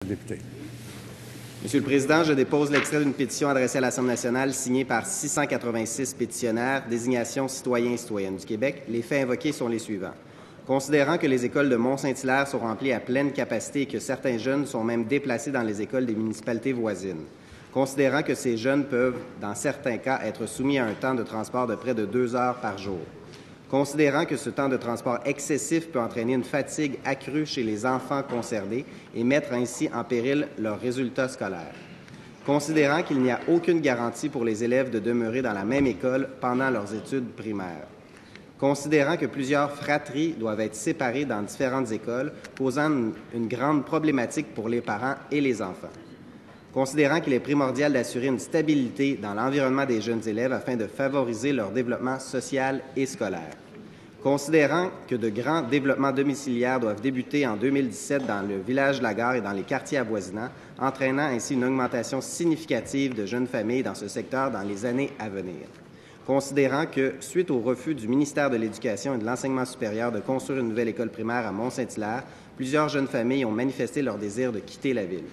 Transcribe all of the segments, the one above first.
Député. Monsieur le Président, je dépose l'extrait d'une pétition adressée à l'Assemblée nationale signée par 686 pétitionnaires, désignation citoyens et citoyennes du Québec. Les faits invoqués sont les suivants. Considérant que les écoles de Mont-Saint-Hilaire sont remplies à pleine capacité et que certains jeunes sont même déplacés dans les écoles des municipalités voisines. Considérant que ces jeunes peuvent, dans certains cas, être soumis à un temps de transport de près de 2 heures par jour. Considérant que ce temps de transport excessif peut entraîner une fatigue accrue chez les enfants concernés et mettre ainsi en péril leurs résultats scolaires. Considérant qu'il n'y a aucune garantie pour les élèves de demeurer dans la même école pendant leurs études primaires. Considérant que plusieurs fratries doivent être séparées dans différentes écoles, posant une grande problématique pour les parents et les enfants. Considérant qu'il est primordial d'assurer une stabilité dans l'environnement des jeunes élèves afin de favoriser leur développement social et scolaire. Considérant que de grands développements domiciliaires doivent débuter en 2017 dans le village de la Gare et dans les quartiers avoisinants, entraînant ainsi une augmentation significative de jeunes familles dans ce secteur dans les années à venir. Considérant que, suite au refus du ministère de l'Éducation et de l'Enseignement supérieur de construire une nouvelle école primaire à Mont-Saint-Hilaire, plusieurs jeunes familles ont manifesté leur désir de quitter la ville.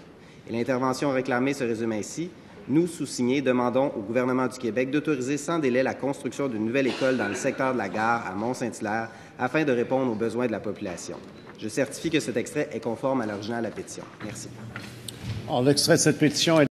Et l'intervention réclamée se résume ainsi. Nous, sous-signés, demandons au gouvernement du Québec d'autoriser sans délai la construction d'une nouvelle école dans le secteur de la Gare à Mont-Saint-Hilaire afin de répondre aux besoins de la population. Je certifie que cet extrait est conforme à l'original de la pétition. Merci. Alors, l'extrait de cette pétition est